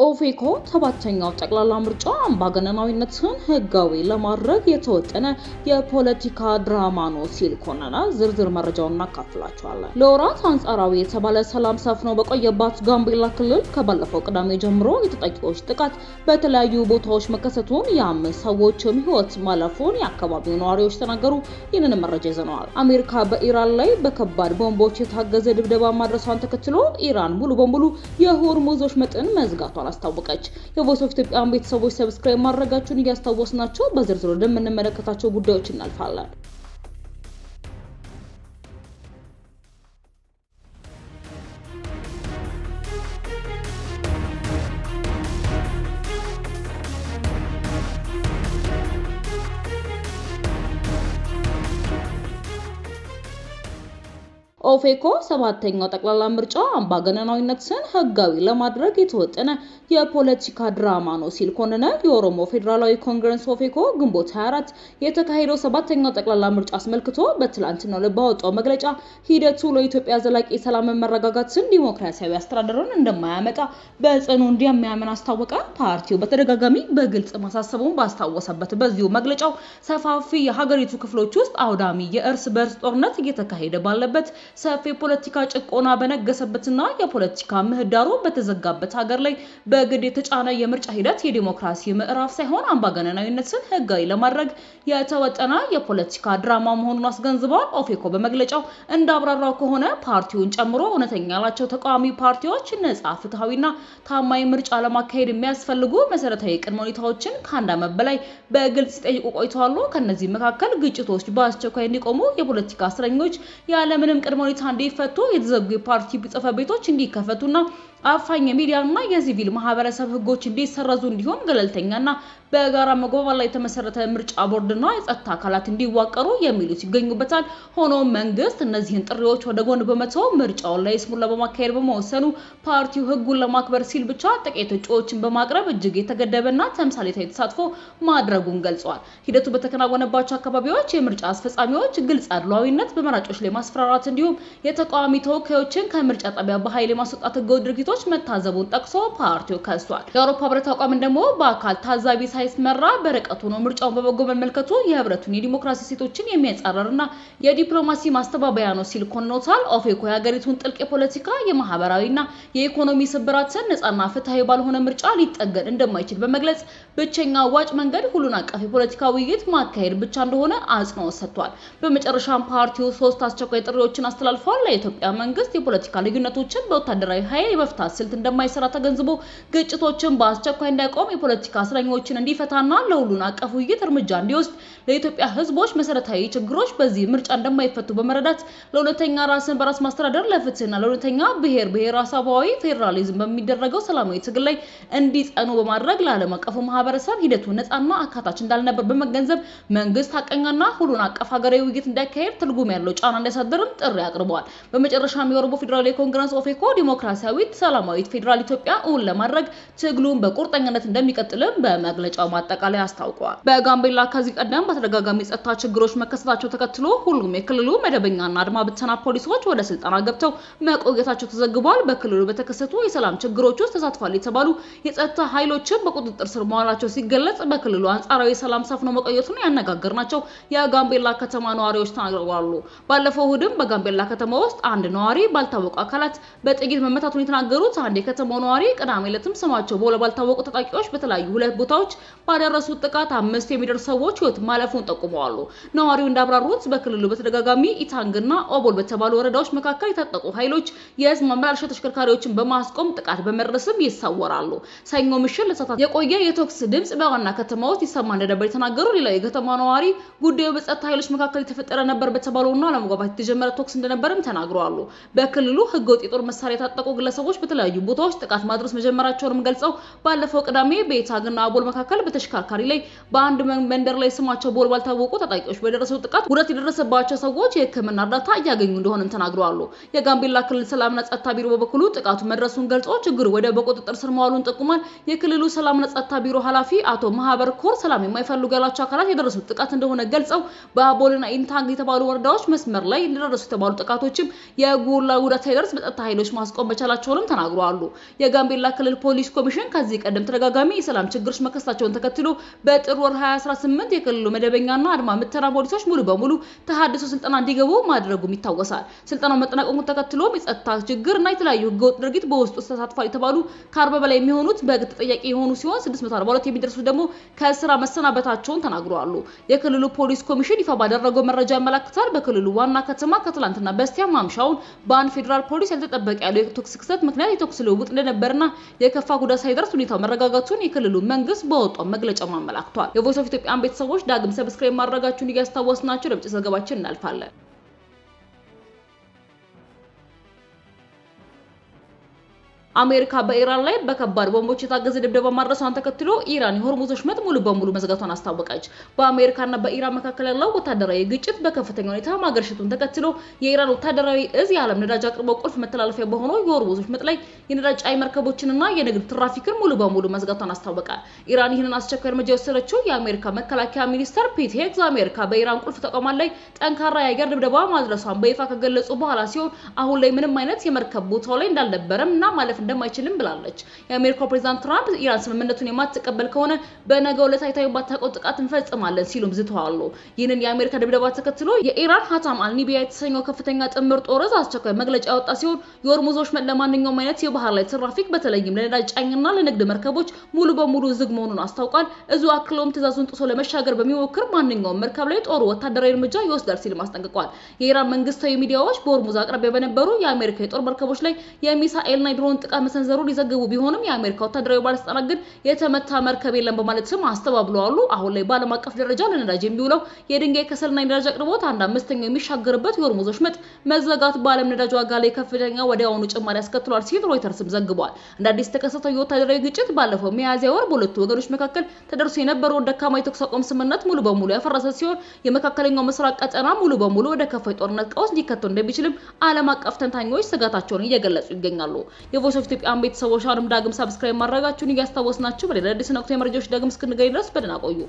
ኦፌኮ ሰባተኛው ጠቅላላ ምርጫ አምባገነናዊነትን ህጋዊ ለማድረግ የተወጠነ የፖለቲካ ድራማ ነው ሲል ኮነነ። ዝርዝር መረጃውን እናካፍላችኋለን። ለወራት አንጻራዊ የተባለ ሰላም ሰፍኖ በቆየባት ጋምቤላ ክልል ከባለፈው ቅዳሜ ጀምሮ የተጠቂዎች ጥቃት በተለያዩ ቦታዎች መከሰቱን የአምስት ሰዎችም ህይወት ማለፉን የአካባቢው ነዋሪዎች ተናገሩ። ይህንን መረጃ ይዘነዋል። አሜሪካ በኢራን ላይ በከባድ ቦምቦች የታገዘ ድብደባ ማድረሷን ተከትሎ ኢራን ሙሉ በሙሉ የሆርሙዞች መጠን መዝጋቷን አስታወቀች። የቮይስ ኦፍ ኢትዮጵያ ቤተሰቦች ሰብስክራይብ ማድረጋችሁን እያስታወስናችሁ በዝርዝር ወደምንመለከታቸው ጉዳዮች እናልፋለን። ኦፌኮ ሰባተኛው ጠቅላላ ምርጫ አምባገነናዊነትን ህጋዊ ለማድረግ የተወጠነ የፖለቲካ ድራማ ነው ሲል ኮነነ። የኦሮሞ ፌዴራላዊ ኮንግረስ ኦፌኮ ግንቦት 24 የተካሄደው ሰባተኛው ጠቅላላ ምርጫ አስመልክቶ በትላንትናው ዕለት ባወጣው መግለጫ ሂደቱ ለኢትዮጵያ ዘላቂ ሰላምን፣ መረጋጋትን፣ ዲሞክራሲያዊ አስተዳደርን እንደማያመጣ በጽኑ እንደሚያምን አስታወቀ። ፓርቲው በተደጋጋሚ በግልጽ ማሳሰቡን ባስታወሰበት በዚሁ መግለጫው ሰፋፊ የሀገሪቱ ክፍሎች ውስጥ አውዳሚ የእርስ በርስ ጦርነት እየተካሄደ ባለበት ሰፊ ፖለቲካ ጭቆና በነገሰበትና የፖለቲካ ምህዳሩ በተዘጋበት ሀገር ላይ በግድ የተጫነ የምርጫ ሂደት የዲሞክራሲ ምዕራፍ ሳይሆን አምባገነናዊነትን ህጋዊ ለማድረግ የተወጠነ የፖለቲካ ድራማ መሆኑን አስገንዝበዋል። ኦፌኮ በመግለጫው እንዳብራራው ከሆነ ፓርቲውን ጨምሮ እውነተኛ ያላቸው ተቃዋሚ ፓርቲዎች ነጻ፣ ፍትሐዊና ታማኝ ምርጫ ለማካሄድ የሚያስፈልጉ መሰረታዊ ቅድመ ሁኔታዎችን ከአንድ ዓመት በላይ በግልጽ ሲጠይቁ ቆይተዋል። ከነዚህ መካከል ግጭቶች በአስቸኳይ እንዲቆሙ፣ የፖለቲካ እስረኞች ያለምንም ቅድመ ሁኔታ እንዲፈቱ፣ የተዘጉ የፓርቲ ጽሕፈት ቤቶች እንዲከፈቱና አፋኝ የሚዲያና የሲቪል ማህበረሰብ ህጎች እንዲሰረዙ እንዲሁም ገለልተኛና በጋራ መግባባት ላይ የተመሰረተ ምርጫ ቦርድና የጸጥታ አካላት እንዲዋቀሩ የሚሉት ይገኙበታል። ሆኖም መንግስት እነዚህን ጥሪዎች ወደ ጎን በመተው ምርጫውን ለይስሙላ በማካሄድ በመወሰኑ ፓርቲው ህጉን ለማክበር ሲል ብቻ ጥቂት እጩዎችን በማቅረብ እጅግ የተገደበና ተምሳሌታዊ ተሳትፎ ማድረጉን ገልጿል። ሂደቱ በተከናወነባቸው አካባቢዎች የምርጫ አስፈጻሚዎች ግልጽ አድሏዊነት፣ በመራጮች ላይ ማስፈራራት እንዲሁም የተቃዋሚ ተወካዮችን ከምርጫ ጣቢያ በኃይል የማስወጣት ህገወጥ ድርጊቶች መታዘቡን ጠቅሶ ፓርቲው ከሷል። የአውሮፓ ህብረት አቋም ደግሞ በአካል ታዛቢ ሳይስመራ በርቀት ሆኖ ምርጫውን በበጎ መመልከቱ የህብረቱን የዲሞክራሲ ሴቶችን የሚያጻረርና የዲፕሎማሲ ማስተባበያ ነው ሲል ኮንኖታል። ኦፌኮ የሀገሪቱን ጥልቅ የፖለቲካ የማህበራዊና የኢኮኖሚ ስብራትን ነጻና ፍትሐዊ ባልሆነ ምርጫ ሊጠገን እንደማይችል በመግለጽ ብቸኛ አዋጭ መንገድ ሁሉን አቀፍ የፖለቲካ ውይይት ማካሄድ ብቻ እንደሆነ አጽንኦት ሰጥቷል። በመጨረሻም ፓርቲው 3 አስቸኳይ ጥሪዎችን አስተላልፏል። ለኢትዮጵያ መንግስት የፖለቲካ ልዩነቶችን በወታደራዊ ኃይል የመፍታት ስልት እንደማይሰራ ተገንዝቦ ግጭቶችን በአስቸኳይ እንዳይቆም፣ የፖለቲካ እስረኞችን እንዲፈታና ለሁሉን አቀፍ ውይይት እርምጃ እንዲወስድ፣ ለኢትዮጵያ ህዝቦች መሰረታዊ ችግሮች በዚህ ምርጫ እንደማይፈቱ በመረዳት ለሁለተኛ ራስን በራስ ማስተዳደር፣ ለፍትህና ለሁለተኛ ብሔር ብሔረሰባዊ ፌዴራሊዝም በሚደረገው ሰላማዊ ትግል ላይ እንዲጸኑ በማድረግ ለዓለም አቀፉ ማህበረሰብ ሂደቱ ነጻና አካታች እንዳልነበር በመገንዘብ መንግስት ሀቀኛና ሁሉን አቀፍ ሀገራዊ ውይይት እንዳይካሄድ ትርጉም ያለው ጫና እንዲያሳድርም ጥሪ አቅርበዋል። በመጨረሻም የኦሮሞ ፌዴራላዊ ኮንግረስ ኦፌኮ ዲሞክራሲያዊት ሰላማዊት ፌዴራል ኢትዮጵያ እውን ለማድረግ ትግሉን በቁርጠኝነት እንደሚቀጥልም በመግለጫው ማጠቃለያ አስታውቀዋል። በጋምቤላ ከዚህ ቀደም በተደጋጋሚ ጸጥታ ችግሮች መከሰታቸው ተከትሎ ሁሉም የክልሉ መደበኛና አድማ ብተና ፖሊሶች ወደ ስልጠና ገብተው መቆየታቸው ተዘግቧል። በክልሉ በተከሰቱ የሰላም ችግሮች ውስጥ ተሳትፏል የተባሉ የጸጥታ ኃይሎችን በቁጥጥር ስር መዋላቸው ሲገለጽ፣ በክልሉ አንጻራዊ ሰላም ሰፍኖ መቆየቱን ያነጋገርናቸው የጋምቤላ ከተማ ነዋሪዎች ተናግረዋል። ባለፈው እሁድም በጋምቤላ ከተማ ውስጥ አንድ ነዋሪ ባልታወቁ አካላት በጥይት መመታቱን የተናገሩት አንድ የከተማው ነዋሪ ቅዳሜ ዕለትም ስማቸው በውል ባልታወቁ ታጣቂዎች በተለያዩ 2 ቦታዎች ባደረሱት ጥቃት 5 የሚደርሱ ሰዎች ህይወት ማለፉን ጠቁመዋል። ነዋሪው እንዳብራሩት በክልሉ በተደጋጋሚ ኢታንግና ኦቦል በተባሉ ወረዳዎች መካከል የታጠቁ ኃይሎች የህዝብ ማመላለሻ ተሽከርካሪዎችን በማስቆም ጥቃት በመድረስም ይሰወራሉ። ሰኞ ምሽት ለሰዓታት የቆየ የተኩስ ድምጽ በዋና ከተማ ውስጥ ይሰማ እንደነበር የተናገሩ ሌላው የከተማ ነዋሪ ጉዳዩ በጸጥታ ኃይሎች መካከል የተፈጠረ ነበር በተባለውና ለመግባባት የተጀመረ ተኩስ እንደነበርም ተናግረዋል። በክልሉ ህገወጥ የጦር መሳሪያ የታጠቁ ግለሰቦች በተለያዩ ቦታዎች ጥቃት ማድረስ መጀመራቸውንም ገልጸው ባለፈው ቅዳሜ በኢታንግና ኦቦል መካከል በተሽከርካሪ ላይ በአንድ መንደር ላይ ስማቸው በውል ባልታወቁ ታጣቂዎች በደረሰው ጥቃት ጉዳት የደረሰባቸው ሰዎች የህክምና እርዳታ እያገኙ እንደሆነም ተናግረዋል። የጋምቤላ ክልል ሰላምና ጸጥታ ቢሮ በበኩሉ ጥቃቱ መድረሱን ገልጾ ችግሩ ወደ በቁጥጥር ስር መዋሉን ጠቁሟል። የክልሉ ሰላምና ጸጥታ ቢሮ ኃላፊ አቶ ማህበር ኮር ሰላም የማይፈልጉ ያላቸው አካላት የደረሱት ጥቃት እንደሆነ ገልጸው በአቦልና ኢንታንግ የተባሉ ወረዳዎች መስመር ላይ እንደደረሱ የተባሉ ጥቃቶችም የጎላ ጉዳት ሳይደርስ በጸጥታ ኃይሎች ማስቆም መቻላቸውንም ተናግረዋል። ተናግረዋል። የጋምቤላ ክልል ፖሊስ ኮሚሽን ከዚህ ቀደም ተደጋጋሚ የሰላም ችግሮች መከሰታቸውን ተከትሎ በጥር ወር 2018 የክልሉ መደበኛና አድማ ምተና ፖሊሶች ሙሉ በሙሉ ተሐድሶ ስልጠና እንዲገቡ ማድረጉም ይታወሳል። ስልጠናው መጠናቀቁን ተከትሎ የጸጥታ ችግርና የተለያዩ ህገወጥ ድርጊት በውስጡ ተሳትፏል የተባሉ ከ40 በላይ የሚሆኑት በህግ ተጠያቂ የሆኑ ሲሆን 642 የሚደርሱት ደግሞ ከስራ መሰናበታቸውን ተናግረዋል። የክልሉ ፖሊስ ኮሚሽን ይፋ ባደረገው መረጃ ያመለክታል። በክልሉ ዋና ከተማ ከትላንትና በስቲያ ማምሻውን በአንድ ፌዴራል ፖሊስ ያልተጠበቀ ያለው የቶክስ ክስተት ምክንያት የተኩስ ልውውጥ እንደነበርና የከፋ ጉዳት ሳይደርስ ሁኔታው መረጋጋቱን የክልሉ መንግስት በወጣው መግለጫ አመላክቷል። የቮይስ ኦፍ ኢትዮጵያን ቤተሰቦች ዳግም ሰብስክራይብ ማድረጋችሁን እያስታወስናችሁ ለምጭ ዘገባችን እናልፋለን። አሜሪካ በኢራን ላይ በከባድ ቦምቦች የታገዘ ድብደባ ማድረሷን ተከትሎ ኢራን የሆርሙዝ ወሽመጥ ሙሉ በሙሉ መዝጋቷን አስታወቀች። በአሜሪካና በኢራን መካከል ያለው ወታደራዊ ግጭት በከፍተኛ ሁኔታ ማገርሸቱን ተከትሎ የኢራን ወታደራዊ እዝ የዓለም ነዳጅ አቅርቦት ቁልፍ መተላለፊያ በሆነው የሆርሙዝ ወሽመጥ ላይ የነዳጅ ጫኝ መርከቦችንና የንግድ ትራፊክን ሙሉ በሙሉ መዝጋቷን አስታወቀ። ኢራን ይህንን አስቸኳይ እርምጃ የወሰደችው የአሜሪካ መከላከያ ሚኒስተር ፒት ሄግዝ አሜሪካ በኢራን ቁልፍ ተቋማት ላይ ጠንካራ የአየር ድብደባ ማድረሷን በይፋ ከገለጹ በኋላ ሲሆን አሁን ላይ ምንም አይነት የመርከብ ቦታው ላይ እንዳልነበረም እና ማለፍ እንደማይችልም ብላለች። የአሜሪካው ፕሬዝዳንት ትራምፕ ኢራን ስምምነቱን የማትቀበል ከሆነ በነገው ዕለት አይታዩ ባታውቀው ጥቃት እንፈጽማለን ሲሉም ዝተዋል። ይህንን የአሜሪካ ድብደባ ተከትሎ የኢራን ሀታም አልኒቢያ የተሰኘው ከፍተኛ ጥምር ጦር አስቸኳይ መግለጫ ያወጣ ሲሆን የሆርሙዝ ወሽመጥ ለማንኛውም አይነት የባህር ላይ ትራፊክ በተለይም ለነዳጅ ጫኝና ለንግድ መርከቦች ሙሉ በሙሉ ዝግ መሆኑን አስታውቋል። እዙ አክሎም ትዕዛዙን ጥሶ ለመሻገር በሚሞክር ማንኛውም መርከብ ላይ ጦሩ ወታደራዊ እርምጃ ይወስዳል ሲል አስጠንቅቋል። የኢራን መንግስታዊ ሚዲያዎች በሆርሙዝ አቅራቢያ በነበሩ የአሜሪካ የጦር መርከቦች ላይ የሚሳኤልና የድሮን ጥቃት መሰንዘሩን ሊዘግቡ ቢሆንም የአሜሪካ ወታደራዊ ባለስልጣናት ግን የተመታ መርከብ የለም በማለትም አስተባብለዋል። አሁን ላይ በዓለም አቀፍ ደረጃ ለነዳጅ የሚውለው የድንጋይ ከሰልና የነዳጅ አቅርቦት 1/5 የሚሻገርበት የሆርሙዝ ወሽመጥ መዘጋት በዓለም ነዳጅ ዋጋ ላይ ከፍተኛ ወዲያውኑ ጭማሪ ያስከትሏል ሲል ሮይተርስም ዘግቧል። እንደ አዲስ የተከሰተው የወታደራዊ ግጭት ባለፈው ሚያዝያ ወር በሁለቱ ወገኖች መካከል ተደርሶ የነበረውን ደካማ የተኩስ አቁም ስምምነት ሙሉ በሙሉ ያፈረሰ ሲሆን የመካከለኛው ምስራቅ ቀጠና ሙሉ በሙሉ ወደ ከፋ ጦርነት ቀውስ ሊከተው እንደሚችልም ዓለም አቀፍ ተንታኞች ስጋታቸውን እየገለጹ ይገኛሉ። የቮይስ ኦፍ ኢትዮጵያ ቤተሰቦች አሁንም ዳግም ሰብስክራይብ ማድረጋችሁን እያስታወስናችሁ በሌላ አዲስ ወቅታዊ መረጃዎች ዳግም እስክንገናኝ ድረስ በደህና ቆዩ።